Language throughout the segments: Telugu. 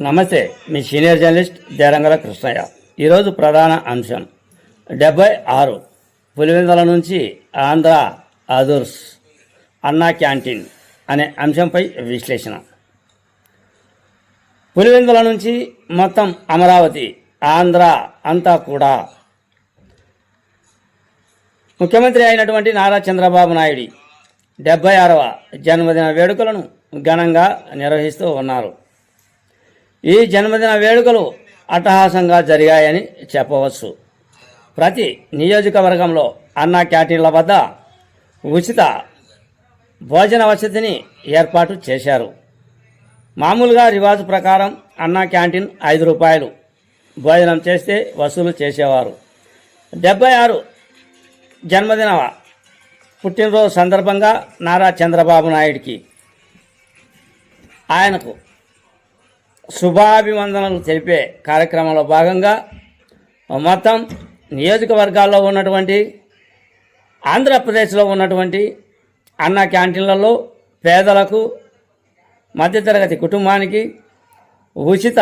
నమస్తే, మీ సీనియర్ జర్నలిస్ట్ దేరంగల కృష్ణయ్య. ఈరోజు ప్రధాన అంశం 76 పులివెందుల నుంచి ఆంధ్ర అదూర్స్ అన్నా క్యాంటీన్ అనే అంశంపై విశ్లేషణ. పులివెందుల నుంచి మొత్తం అమరావతి, ఆంధ్ర అంతా కూడా ముఖ్యమంత్రి అయినటువంటి నారా చంద్రబాబు నాయుడు 76వ జన్మదిన వేడుకలను ఘనంగా నిర్వహిస్తూ ఉన్నారు. ఈ జన్మదిన వేడుకలు అట్టహాసంగా జరిగాయని చెప్పవచ్చు. ప్రతి నియోజకవర్గంలో అన్నా క్యాంటీన్ల వద్ద ఉచిత భోజన వసతిని ఏర్పాటు చేశారు. మామూలుగా రివాజు ప్రకారం అన్నా క్యాంటీన్ 5 రూపాయలు భోజనం చేస్తే వసూలు చేసేవారు. 76 జన్మదిన పుట్టినరోజు సందర్భంగా నారా చంద్రబాబు నాయుడికి ఆయనకు శుభాభివందనలు తెలిపే కార్యక్రమంలో భాగంగా మొత్తం నియోజకవర్గాల్లో ఉన్నటువంటి ఆంధ్రప్రదేశ్లో ఉన్నటువంటి అన్నా క్యాంటీన్లలో పేదలకు, మధ్యతరగతి కుటుంబానికి ఉచిత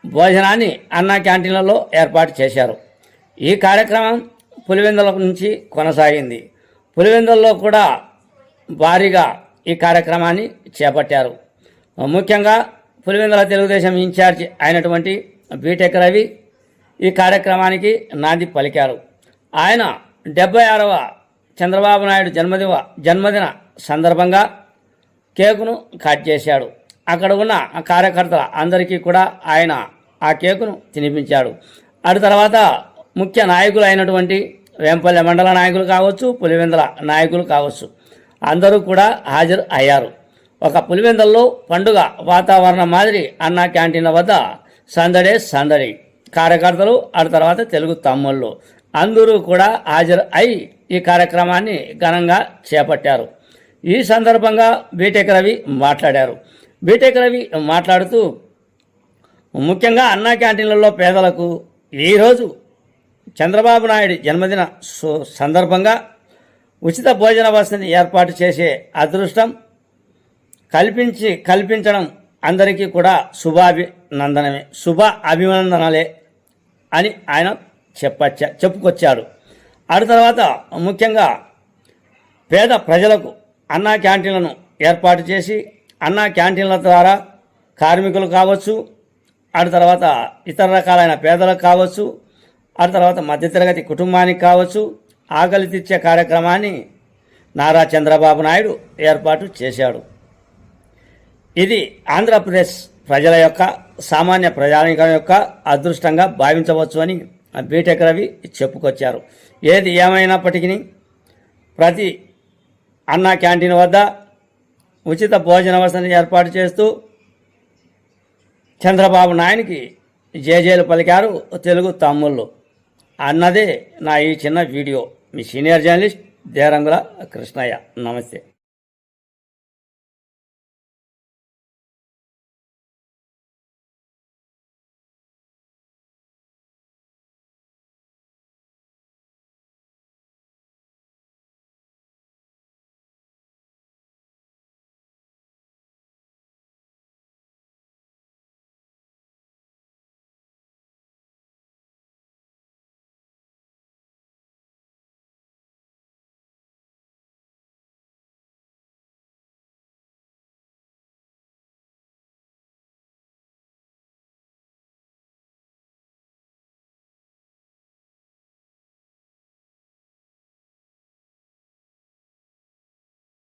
భోజనాన్ని అన్నా క్యాంటీన్లలో ఏర్పాటు చేశారు. ఈ కార్యక్రమం పులివెందుల నుంచి కొనసాగింది. పులివెందులలో కూడా భారీగా ఈ కార్యక్రమాన్ని చేపట్టారు. ముఖ్యంగా పులివెందుల తెలుగుదేశం ఇన్ఛార్జి అయినటువంటి బీటెక్ రవి ఈ కార్యక్రమానికి నాంది పలికారు. ఆయన 76వ చంద్రబాబు నాయుడు జన్మదిన సందర్భంగా కేకును కట్ చేశాడు. అక్కడ ఉన్న కార్యకర్తల అందరికీ కూడా ఆయన ఆ కేకును తినిపించాడు. అటు తర్వాత ముఖ్య నాయకులు అయినటువంటి వేంపల్లె మండల నాయకులు కావచ్చు, పులివెందుల నాయకులు కావచ్చు, అందరూ కూడా హాజరు అయ్యారు. ఒక పులివెందుల్లో పండుగ వాతావరణం మాదిరి అన్నా క్యాంటీన్ల వద్ద సందడి. కార్యకర్తలు, అటు తర్వాత తెలుగు తమ్ముళ్ళు అందరూ కూడా హాజరు అయి ఈ కార్యక్రమాన్ని ఘనంగా చేపట్టారు. ఈ సందర్భంగా బీటెక్ రవి మాట్లాడారు. బీటెక్ రవి మాట్లాడుతూ ముఖ్యంగా అన్నా క్యాంటీన్లలో పేదలకు ఈరోజు చంద్రబాబు నాయుడు జన్మదిన సందర్భంగా ఉచిత భోజన వసతిని ఏర్పాటు చేసే అదృష్టం కల్పించడం అందరికీ కూడా శుభ అభినందనలే అని ఆయన చెప్పుకొచ్చాడు. ఆ తర్వాత ముఖ్యంగా పేద ప్రజలకు అన్నా క్యాంటీన్లను ఏర్పాటు చేసి అన్నా క్యాంటీన్ల ద్వారా కార్మికులు కావచ్చు, ఆ తర్వాత ఇతర రకాలైన పేదలకు కావచ్చు, ఆ తర్వాత మధ్యతరగతి కుటుంబానికి కావచ్చు ఆకలి తీర్చే కార్యక్రమాన్ని నారా చంద్రబాబు నాయుడు ఏర్పాటు చేశాడు. ఇది ఆంధ్రప్రదేశ్ ప్రజల యొక్క, సామాన్య ప్రజానికం యొక్క అదృష్టంగా భావించవచ్చు అని బీటెక్ రవి చెప్పుకొచ్చారు. ఏది ఏమైనప్పటికీ ప్రతి అన్నా క్యాంటీన్ వద్ద ఉచిత భోజన వసతిని ఏర్పాటు చేస్తూ చంద్రబాబు నాయుడికి జేజేలు పలికారు తెలుగు తమ్ముళ్ళు అన్నదే నా ఈ చిన్న వీడియో. మీ సీనియర్ జర్నలిస్ట్ దేరంగుల కృష్ణయ్య. నమస్తే.